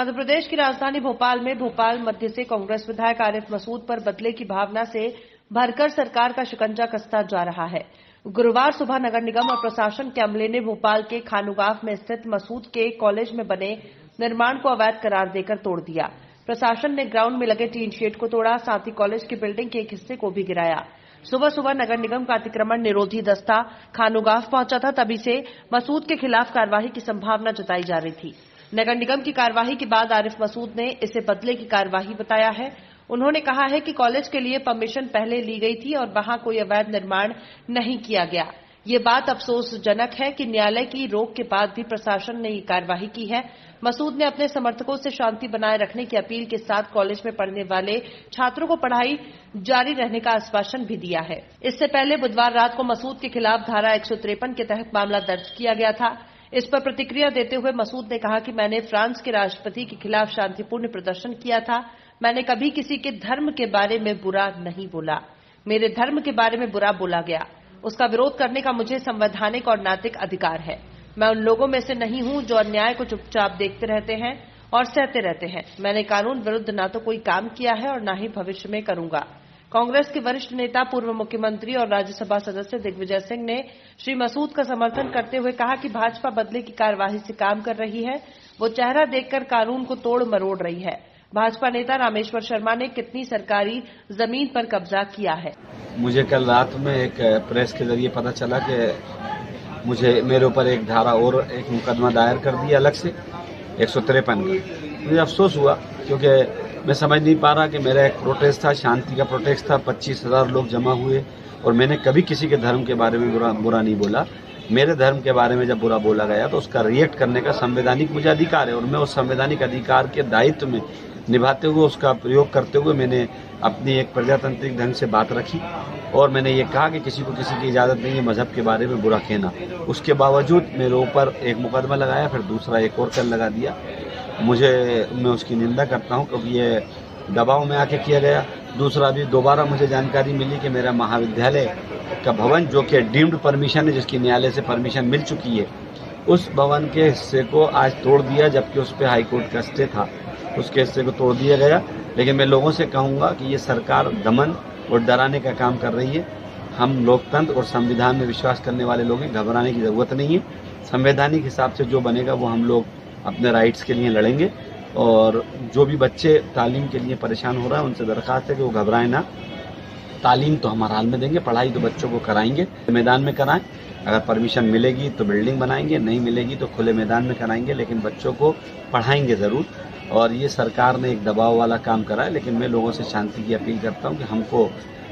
मध्य प्रदेश की राजधानी भोपाल में भोपाल मध्य से कांग्रेस विधायक आरिफ मसूद पर बदले की भावना से भरकर सरकार का शिकंजा कसता जा रहा है। गुरुवार सुबह नगर निगम और प्रशासन के अमले ने भोपाल के खानुगांव में स्थित मसूद के कॉलेज में बने निर्माण को अवैध करार देकर तोड़ दिया। प्रशासन ने ग्राउंड में लगे टीन शेड को तोड़ा, साथ ही कॉलेज की बिल्डिंग के एक हिस्से को भी गिराया। सुबह सुबह नगर निगम का अतिक्रमण निरोधी दस्ता खानुगांव पहुंचा था, तभी से मसूद के खिलाफ कार्रवाई की संभावना जताई जा रही थी। नगर निगम की कार्रवाई के बाद आरिफ मसूद ने इसे बदले की कार्रवाई बताया है। उन्होंने कहा है कि कॉलेज के लिए परमिशन पहले ली गई थी और वहां कोई अवैध निर्माण नहीं किया गया। ये बात अफसोसजनक है कि न्यायालय की रोक के बाद भी प्रशासन ने ये कार्रवाई की है। मसूद ने अपने समर्थकों से शांति बनाए रखने की अपील के साथ कॉलेज में पढ़ने वाले छात्रों को पढ़ाई जारी रहने का आश्वासन भी दिया है। इससे पहले बुधवार रात को मसूद के खिलाफ धारा 153 के तहत मामला दर्ज किया गया था। इस पर प्रतिक्रिया देते हुए मसूद ने कहा कि मैंने फ्रांस के राष्ट्रपति के खिलाफ शांतिपूर्ण प्रदर्शन किया था। मैंने कभी किसी के धर्म के बारे में बुरा नहीं बोला। मेरे धर्म के बारे में बुरा बोला गया, उसका विरोध करने का मुझे संवैधानिक और नैतिक अधिकार है। मैं उन लोगों में से नहीं हूं जो अन्याय को चुपचाप देखते रहते हैं और सहते रहते हैं। मैंने कानून विरुद्ध ना तो कोई काम किया है और ना ही भविष्य में करूंगा। कांग्रेस के वरिष्ठ नेता पूर्व मुख्यमंत्री और राज्यसभा सदस्य दिग्विजय सिंह ने श्री मसूद का समर्थन करते हुए कहा कि भाजपा बदले की कार्यवाही से काम कर रही है। वो चेहरा देखकर कानून को तोड़ मरोड़ रही है। भाजपा नेता रामेश्वर शर्मा ने कितनी सरकारी जमीन पर कब्जा किया है। मुझे कल रात में एक प्रेस के जरिए पता चला कि मेरे ऊपर एक धारा और एक मुकदमा दायर कर दिया अलग से 153 का। मुझे अफसोस हुआ क्योंकि मैं समझ नहीं पा रहा कि मेरा एक प्रोटेस्ट था, शांति का प्रोटेस्ट था। 25,000 लोग जमा हुए और मैंने कभी किसी के धर्म के बारे में बुरा नहीं बोला। मेरे धर्म के बारे में जब बुरा बोला गया तो उसका रिएक्ट करने का संवैधानिक मुझे अधिकार है और मैं उस संवैधानिक अधिकार के दायित्व में निभाते हुए उसका प्रयोग करते हुए मैंने अपनी एक प्रजातांत्रिक ढंग से बात रखी और मैंने ये कहा कि किसी को किसी की इजाज़त नहीं है मजहब के बारे में बुरा कहना। उसके बावजूद मेरे ऊपर एक मुकदमा लगाया, फिर दूसरा एक और कल लगा दिया। मैं उसकी निंदा करता हूं क्योंकि ये दबाव में आके किया गया। दूसरा भी दोबारा मुझे जानकारी मिली कि मेरा महाविद्यालय का भवन जो कि डीम्ड परमिशन है, जिसकी न्यायालय से परमिशन मिल चुकी है, उस भवन के हिस्से को आज तोड़ दिया, जबकि उस पर हाईकोर्ट का स्टे था। उसके हिस्से को तोड़ दिया गया। लेकिन मैं लोगों से कहूँगा कि ये सरकार दमन और डराने का काम कर रही है। हम लोकतंत्र और संविधान में विश्वास करने वाले लोग हैं, घबराने की जरूरत नहीं है। संवैधानिक हिसाब से जो बनेगा वो हम लोग अपने राइट्स के लिए लड़ेंगे और जो भी बच्चे तालीम के लिए परेशान हो रहा है उनसे दरखास्त है कि वो घबराएं ना। तालीम तो हम हर हाल में देंगे, पढ़ाई तो बच्चों को कराएंगे, मैदान में कराएं। अगर परमिशन मिलेगी तो बिल्डिंग बनाएंगे, नहीं मिलेगी तो खुले मैदान में कराएंगे, लेकिन बच्चों को पढ़ाएंगे ज़रूर। और ये सरकार ने एक दबाव वाला काम करा है, लेकिन मैं लोगों से शांति की अपील करता हूँ कि हमको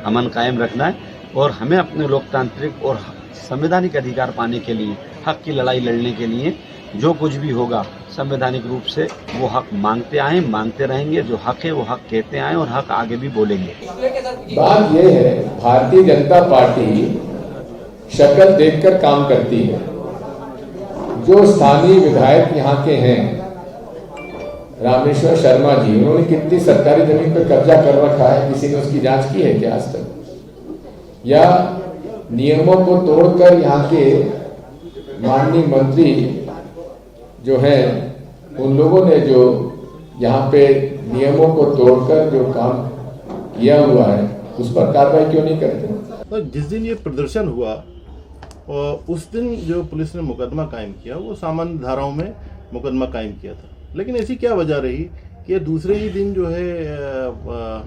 अमन कायम रखना है और हमें अपने लोकतांत्रिक और संवैधानिक अधिकार पाने के लिए, हक की लड़ाई लड़ने के लिए जो कुछ भी होगा संवैधानिक रूप से वो हक मांगते आए, मांगते रहेंगे। जो हक है वो हक कहते आए और हक आगे भी बोलेंगे। बात ये है, भारतीय जनता पार्टी शक्ल देखकर काम करती है। जो स्थानीय विधायक यहाँ के हैं रामेश्वर शर्मा जी, उन्होंने कितनी सरकारी जमीन पर कब्जा कर रखा है, किसी ने उसकी जांच की है क्या आज तक? या नियमों को तोड़कर यहाँ के माननीय मंत्री जो हैं उन लोगों ने जो यहाँ पे नियमों को तोड़कर जो काम किया हुआ है उस पर कार्रवाई क्यों नहीं करते? तो जिस दिन ये प्रदर्शन हुआ और उस दिन जो पुलिस ने मुकदमा कायम किया वो सामान्य धाराओं में मुकदमा कायम किया था, लेकिन ऐसी क्या वजह रही कि दूसरे ही दिन जो है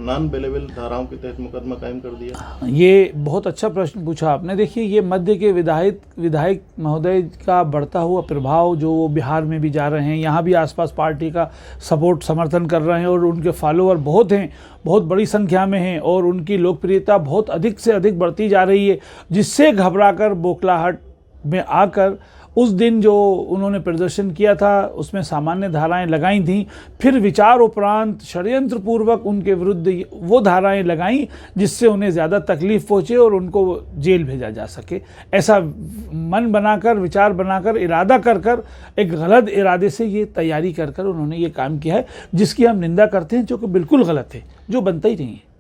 नॉन बेलेबल धाराओं के तहत मुकदमा कायम कर दिया? ये बहुत अच्छा प्रश्न पूछा आपने। देखिए, ये मध्य के विधायक महोदय का बढ़ता हुआ प्रभाव जो वो बिहार में भी जा रहे हैं, यहाँ भी आसपास पार्टी का समर्थन कर रहे हैं और उनके फॉलोअर बहुत हैं, बहुत बड़ी संख्या में हैं और उनकी लोकप्रियता बहुत अधिक से अधिक बढ़ती जा रही है, जिससे घबराकर बोखलाहट में आकर उस दिन जो उन्होंने प्रदर्शन किया था उसमें सामान्य धाराएं लगाई थीं, फिर विचार उपरांत षड्यंत्र पूर्वक उनके विरुद्ध वो धाराएं लगाई जिससे उन्हें ज़्यादा तकलीफ पहुँचे और उनको जेल भेजा जा सके। ऐसा मन बनाकर, विचार बनाकर, इरादा कर एक गलत इरादे से ये तैयारी कर उन्होंने ये काम किया है, जिसकी हम निंदा करते हैं, जो कि बिल्कुल गलत है, जो बनता ही नहीं है।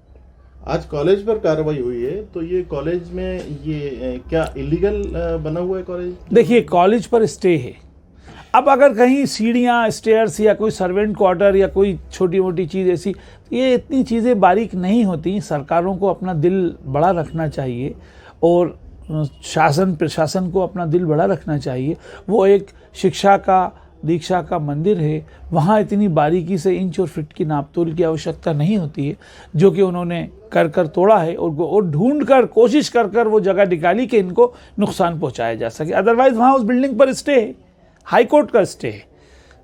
आज कॉलेज पर कार्रवाई हुई है, तो ये कॉलेज में ये क्या इलीगल बना हुआ है कॉलेज? देखिए, कॉलेज पर स्टे है। अब अगर कहीं सीढ़ियाँ, स्टेयर्स या कोई सर्वेंट क्वार्टर या कोई छोटी मोटी चीज़ ऐसी, ये इतनी चीज़ें बारीक नहीं होती। सरकारों को अपना दिल बड़ा रखना चाहिए और शासन प्रशासन को अपना दिल बड़ा रखना चाहिए। वो एक शिक्षा का, दीक्षा का मंदिर है, वहाँ इतनी बारीकी से इंच और फिट की नापतोल की आवश्यकता नहीं होती है, जो कि उन्होंने कर तोड़ा है और ढूंढ कर, कोशिश कर वो जगह निकाली कि इनको नुकसान पहुँचाया जा सके। अदरवाइज़ वहाँ उस बिल्डिंग पर स्टे है, हाई कोर्ट का स्टे है,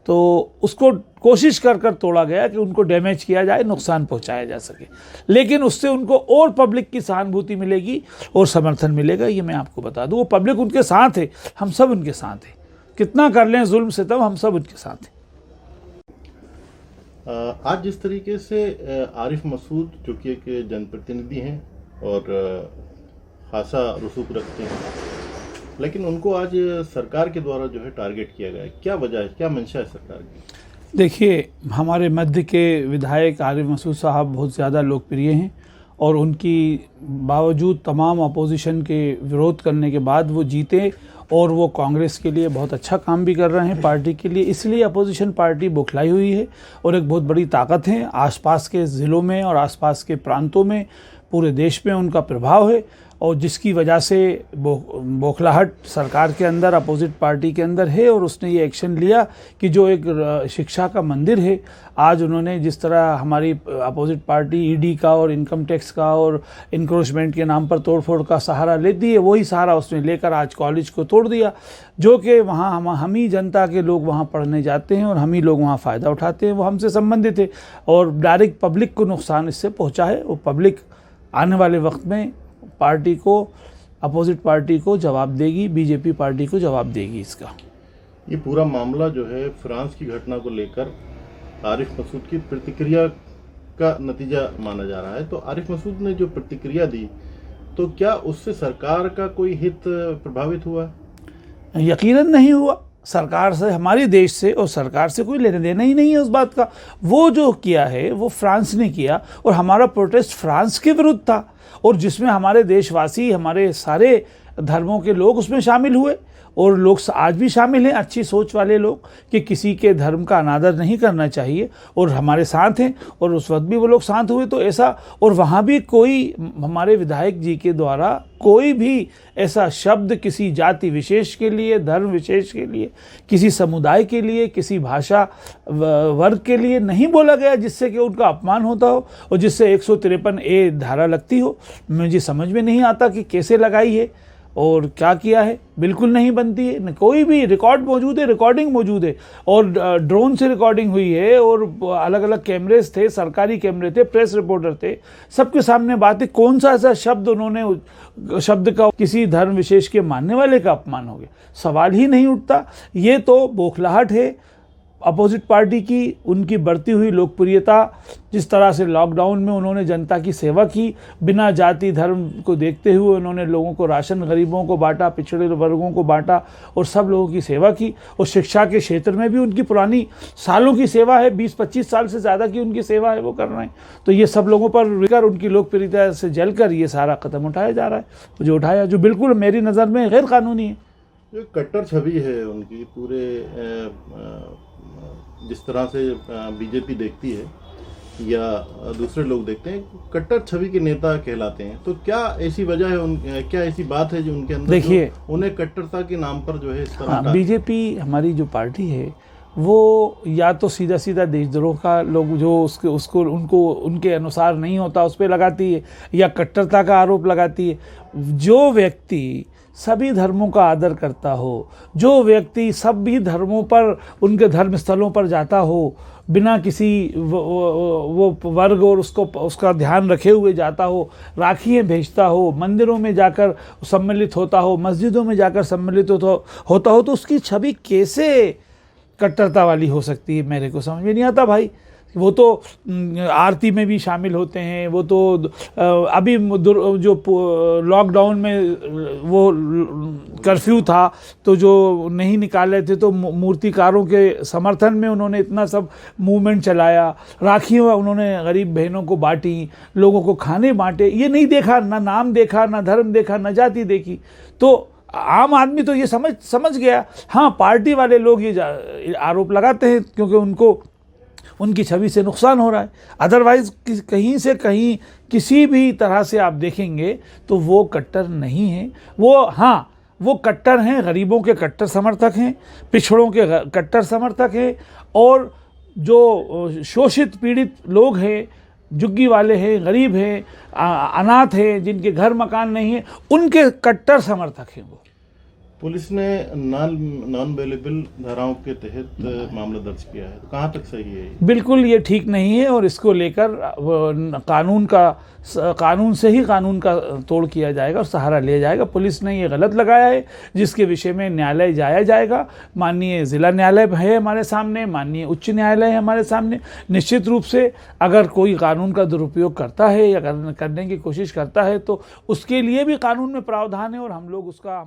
तो उसको कोशिश कर तोड़ा गया कि उनको डैमेज किया जाए, नुकसान पहुंचाया जा सके। लेकिन उससे उनको और पब्लिक की सहानुभूति मिलेगी और समर्थन मिलेगा, ये मैं आपको बता दूं। वो पब्लिक उनके साथ है, हम सब उनके साथ हैं। कितना कर लें जुल्म सितम, हम सब उनके साथ हैं। आज जिस तरीके से आरिफ मसूद जो कि एक जनप्रतिनिधि हैं और खासा रसूख रखते हैं, लेकिन उनको आज सरकार के द्वारा जो है टारगेट किया गया है, क्या वजह है, क्या मंशा है सरकार की? देखिए, हमारे मध्य के विधायक आरिफ मसूद साहब बहुत ज़्यादा लोकप्रिय हैं और उनकी बावजूद तमाम अपोजिशन के विरोध करने के बाद वो जीते और वो कांग्रेस के लिए बहुत अच्छा काम भी कर रहे हैं, पार्टी के लिए। इसलिए अपोजिशन पार्टी बौखलाई हुई है और एक बहुत बड़ी ताकत है। आसपास के ज़िलों में और आसपास के प्रांतों में, पूरे देश में उनका प्रभाव है और जिसकी वजह से बौखलाहट सरकार के अंदर, अपोजिट पार्टी के अंदर है और उसने ये एक्शन लिया कि जो एक शिक्षा का मंदिर है, आज उन्होंने जिस तरह हमारी अपोजिट पार्टी ईडी का और इनकम टैक्स का और इंक्रोचमेंट के नाम पर तोड़फोड़ का सहारा लेती है, वही सहारा उसने लेकर आज कॉलेज को तोड़ दिया, जो कि वहाँ हम ही जनता के लोग वहाँ पढ़ने जाते हैं और हम ही लोग वहाँ फ़ायदा उठाते हैं। वो हमसे संबंधित है और डायरेक्ट पब्लिक को नुकसान इससे पहुँचा है। वो पब्लिक आने वाले वक्त में पार्टी को, अपोजिट पार्टी को जवाब देगी, बीजेपी पार्टी को जवाब देगी इसका। ये पूरा मामला जो है फ्रांस की घटना को लेकर आरिफ मसूद की प्रतिक्रिया का नतीजा माना जा रहा है। तो आरिफ मसूद ने जो प्रतिक्रिया दी, तो क्या उससे सरकार का कोई हित प्रभावित हुआ? यकीनन नहीं हुआ। सरकार से, हमारे देश से और सरकार से कोई लेना देना ही नहीं है उस बात का। वो जो किया है वो फ्रांस ने किया और हमारा प्रोटेस्ट फ्रांस के विरुद्ध था और जिसमें हमारे देशवासी, हमारे सारे धर्मों के लोग उसमें शामिल हुए और लोग आज भी शामिल हैं, अच्छी सोच वाले लोग, कि किसी के धर्म का अनादर नहीं करना चाहिए और हमारे साथ हैं और उस वक्त भी वो लोग साथ हुए। तो ऐसा, और वहाँ भी कोई हमारे विधायक जी के द्वारा कोई भी ऐसा शब्द किसी जाति विशेष के लिए, धर्म विशेष के लिए, किसी समुदाय के लिए, किसी भाषा वर्ग के लिए नहीं बोला गया जिससे कि उनका अपमान होता हो और जिससे 153A धारा लगती हो। मुझे समझ में नहीं आता कि कैसे लगाई है और क्या किया है। बिल्कुल नहीं बनती है, न कोई भी रिकॉर्ड मौजूद है, रिकॉर्डिंग मौजूद है और ड्रोन से रिकॉर्डिंग हुई है और अलग अलग कैमरेज थे, सरकारी कैमरे थे, प्रेस रिपोर्टर थे, सबके सामने बात है। कौन सा ऐसा शब्द उन्होंने, शब्द का किसी धर्म विशेष के मानने वाले का अपमान हो गया? सवाल ही नहीं उठता। ये तो बौखलाहट है अपोजिट पार्टी की, उनकी बढ़ती हुई लोकप्रियता। जिस तरह से लॉकडाउन में उन्होंने जनता की सेवा की, बिना जाति धर्म को देखते हुए उन्होंने लोगों को राशन, गरीबों को बांटा, पिछड़े वर्गों को बांटा और सब लोगों की सेवा की। और शिक्षा के क्षेत्र में भी उनकी पुरानी सालों की सेवा है, 20-25 साल से ज़्यादा की उनकी सेवा है, वो कर रहे हैं। तो ये सब लोगों पर विकर उनकी लोकप्रियता से जलकर ये सारा कदम उठाया जा रहा है, जो उठाया, जो बिल्कुल मेरी नज़र में गैर कानूनी है। जो कट्टर छवि है उनकी, पूरे जिस तरह से बीजेपी देखती है या दूसरे लोग देखते हैं, कट्टर छवि के नेता कहलाते हैं। तो क्या ऐसी वजह है, क्या ऐसी बात है जो उनके अंदर, देखिए, उन्हें कट्टरता के नाम पर जो है इस तरह का? बीजेपी हमारी जो पार्टी है वो या तो सीधा सीधा देशद्रोह का लोग जो उसको उनको उनके अनुसार नहीं होता उस पर लगाती है, या कट्टरता का आरोप लगाती है। जो व्यक्ति सभी धर्मों का आदर करता हो, जो व्यक्ति सभी धर्मों पर, उनके धर्म स्थलों पर जाता हो, बिना किसी वो वर्ग और उसका ध्यान रखे हुए जाता हो, राखियाँ भेजता हो, मंदिरों में जाकर सम्मिलित होता हो, मस्जिदों में जाकर सम्मिलित होता हो, तो उसकी छवि कैसे कट्टरता वाली हो सकती है? मेरे को समझ में नहीं आता भाई। वो तो आरती में भी शामिल होते हैं, वो तो अभी जो लॉकडाउन में वो कर्फ्यू था तो जो नहीं निकाले थे, तो मूर्तिकारों के समर्थन में उन्होंने इतना सब मूवमेंट चलाया, राखियाँ उन्होंने गरीब बहनों को बांटी, लोगों को खाने बांटे। ये नहीं देखा, ना नाम देखा, ना धर्म देखा, ना जाति देखी। तो आम आदमी तो ये समझ गया। हाँ, पार्टी वाले लोग ये आरोप लगाते हैं क्योंकि उनको उनकी छवि से नुकसान हो रहा है। अदरवाइज कहीं से कहीं किसी भी तरह से आप देखेंगे तो वो कट्टर नहीं है। वो कट्टर हैं, गरीबों के कट्टर समर्थक हैं, पिछड़ों के कट्टर समर्थक हैं, और जो शोषित पीड़ित लोग हैं, झुग्गी वाले हैं, गरीब हैं, अनाथ हैं, जिनके घर मकान नहीं है, उनके कट्टर समर्थक हैं वो। पुलिस ने नॉन अवेलेबल धाराओं के तहत मामला दर्ज किया है, तो कहाँ तक सही है ये? बिल्कुल ये ठीक नहीं है, और इसको लेकर कानून से ही कानून का तोड़ किया जाएगा और सहारा लिया जाएगा। पुलिस ने ये गलत लगाया है, जिसके विषय में न्यायालय जाया जाएगा। माननीय जिला न्यायालय है हमारे सामने, माननीय उच्च न्यायालय है हमारे सामने। निश्चित रूप से अगर कोई कानून का दुरुपयोग करता है या करने की कोशिश करता है तो उसके लिए भी कानून में प्रावधान है, और हम लोग उसका